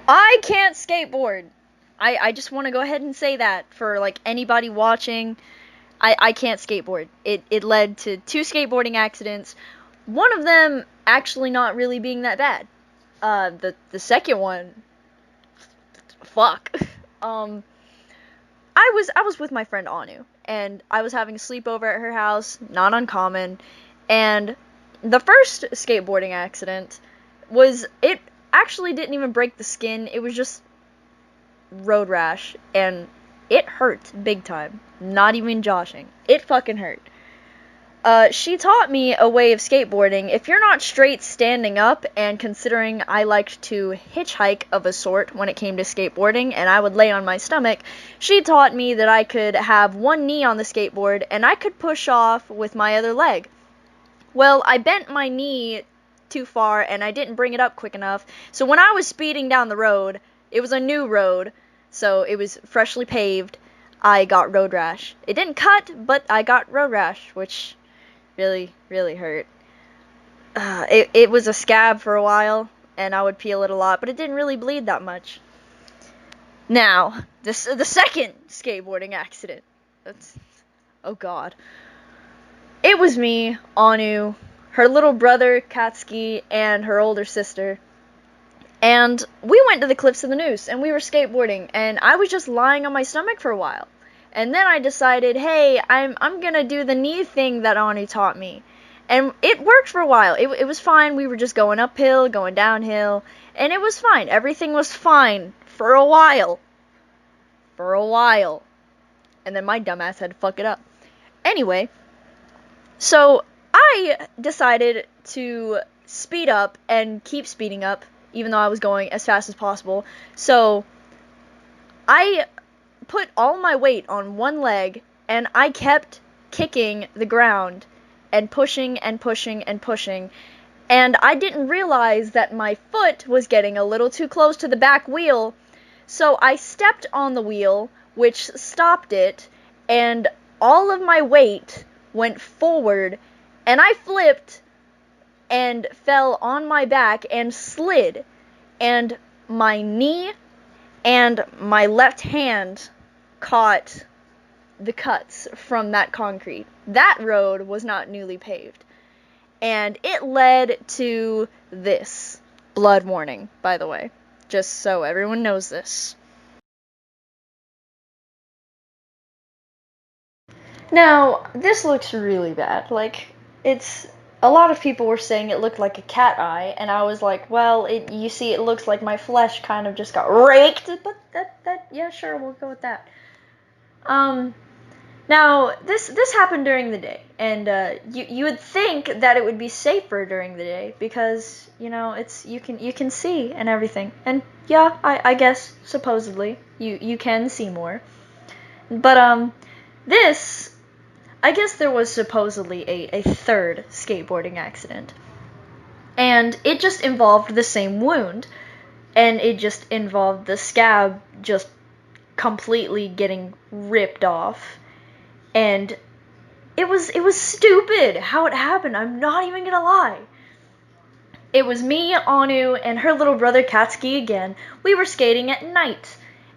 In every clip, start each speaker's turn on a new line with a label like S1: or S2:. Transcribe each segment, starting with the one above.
S1: I can't skateboard. I just want to go ahead and say that for, like, anybody watching. I can't skateboard. It led to 2 skateboarding accidents. One of them actually not really being that bad. The second one, fuck. I was with my friend Anu, and I was having a sleepover at her house, not uncommon, and the first skateboarding accident it actually didn't even break the skin, it was just road rash, and it hurt big time. Not even joshing. It fucking hurt. She taught me a way of skateboarding. If you're not straight standing up, and considering I liked to hitchhike of a sort when it came to skateboarding, and I would lay on my stomach, she taught me that I could have one knee on the skateboard, and I could push off with my other leg. Well, I bent my knee too far, and I didn't bring it up quick enough, so when I was speeding down the road, it was a new road, so it was freshly paved, I got road rash. It didn't cut, but I got road rash, which really, really hurt. It was a scab for a while, and I would peel it a lot, but it didn't really bleed that much. Now, the second skateboarding accident. Oh god. It was me, Anu, her little brother, Katsuki, and her older sister. And we went to the Cliffs of the Noose, and we were skateboarding, and I was just lying on my stomach for a while. And then I decided, hey, I'm gonna do the knee thing that Anu taught me. And it worked for a while. It was fine. We were just going uphill, going downhill, and it was fine. Everything was fine for a while. For a while. And then my dumbass had to fuck it up. Anyway, so I decided to speed up and keep speeding up, even though I was going as fast as possible. So I put all my weight on one leg, and I kept kicking the ground and pushing and pushing and pushing, and I didn't realize that my foot was getting a little too close to the back wheel, so I stepped on the wheel, which stopped it, and all of my weight went forward, and I flipped and fell on my back and slid, and my knee and my left hand caught the cuts from that concrete. That road was not newly paved. And it led to this. Blood warning, by the way. Just so everyone knows this. Now, this looks really bad. Like, a lot of people were saying it looked like a cat eye, and I was like, well, you see, it looks like my flesh kind of just got raked, but yeah, sure, we'll go with that. Now, this happened during the day, and you would think that it would be safer during the day, because, you know, you can see and everything, and yeah, I guess, supposedly, you can see more, but, I guess there was supposedly a third skateboarding accident, and it just involved the same wound, and it just involved the scab just completely getting ripped off, and it was stupid how it happened. I'm not even gonna lie. It was me, Anu, and her little brother Katsuki again. We were skating at night,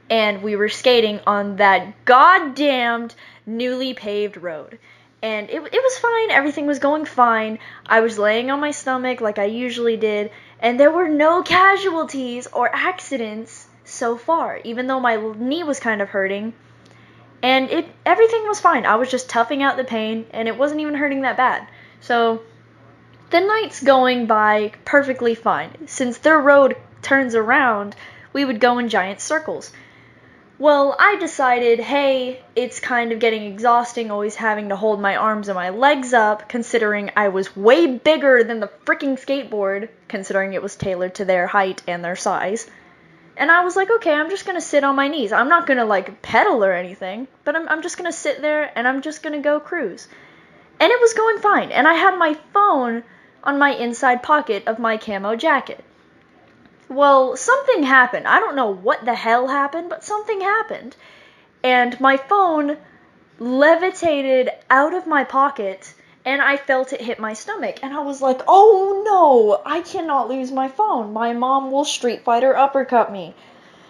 S1: and we were skating on that goddamned newly paved road. And it was fine, everything was going fine. I was laying on my stomach like I usually did, and there were no casualties or accidents so far, even though my knee was kind of hurting. And everything was fine. I was just toughing out the pain, and it wasn't even hurting that bad. So the night's going by perfectly fine. Since their road turns around, we would go in giant circles. Well, I decided, hey, it's kind of getting exhausting always having to hold my arms and my legs up, considering I was way bigger than the freaking skateboard, considering it was tailored to their height and their size. And I was like, okay, I'm just gonna sit on my knees. I'm not gonna, like, pedal or anything, but I'm just gonna sit there, and I'm just gonna go cruise. And it was going fine, and I had my phone on my inside pocket of my camo jacket. Well, something happened. I don't know what the hell happened, but something happened. And my phone levitated out of my pocket and I felt it hit my stomach, and I was like, oh no, I cannot lose my phone. My mom will Street Fighter uppercut me.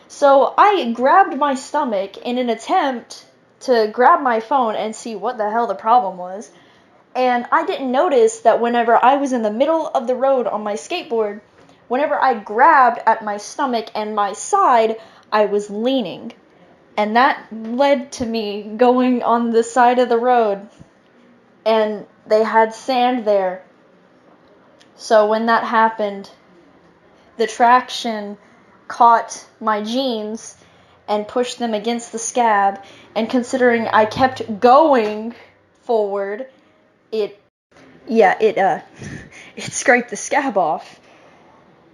S1: So I grabbed my stomach in an attempt to grab my phone and see what the hell the problem was. And I didn't notice that whenever I was in the middle of the road on my skateboard, whenever I grabbed at my stomach and my side, I was leaning. And that led to me going on the side of the road. And they had sand there. So when that happened, the traction caught my jeans and pushed them against the scab. And considering I kept going forward, it scraped the scab off.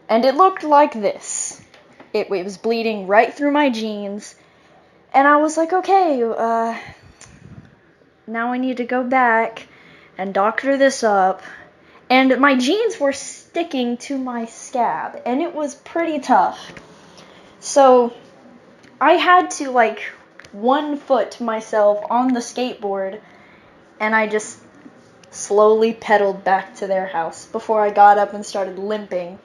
S1: And it looked like this. It was bleeding right through my jeans. And I was like, okay, now I need to go back and doctor this up. And my jeans were sticking to my scab, and it was pretty tough. So I had to, 1-foot myself on the skateboard, and I just slowly pedaled back to their house before I got up and started limping.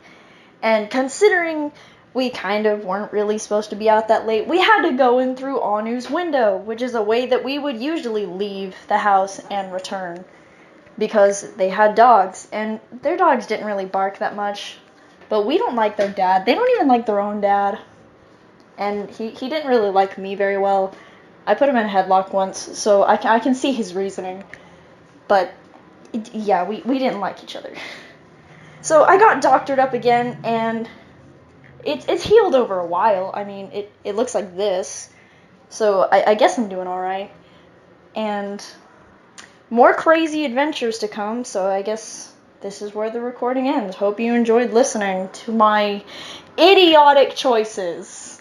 S1: And considering we kind of weren't really supposed to be out that late, we had to go in through Anu's window, which is a way that we would usually leave the house and return, because they had dogs, and their dogs didn't really bark that much. But we don't like their dad. They don't even like their own dad. And he didn't really like me very well. I put him in a headlock once, so I can see his reasoning. But, yeah, we didn't like each other. So I got doctored up again, and it's healed over a while. I mean, it looks like this. So I guess I'm doing alright. And more crazy adventures to come, so I guess this is where the recording ends. Hope you enjoyed listening to my idiotic choices.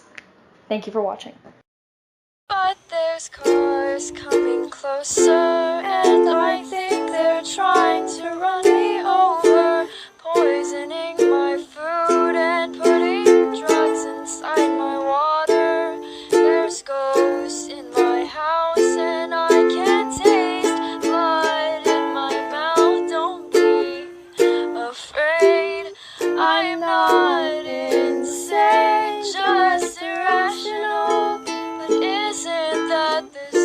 S1: Thank you for watching.
S2: But there's cars coming closer, and I think they're trying to run me over, poisoning my food and putting drugs inside my water. There's ghosts in my house, and I can't taste blood in my mouth. Don't be afraid, I'm not insane, just irrational. But isn't that the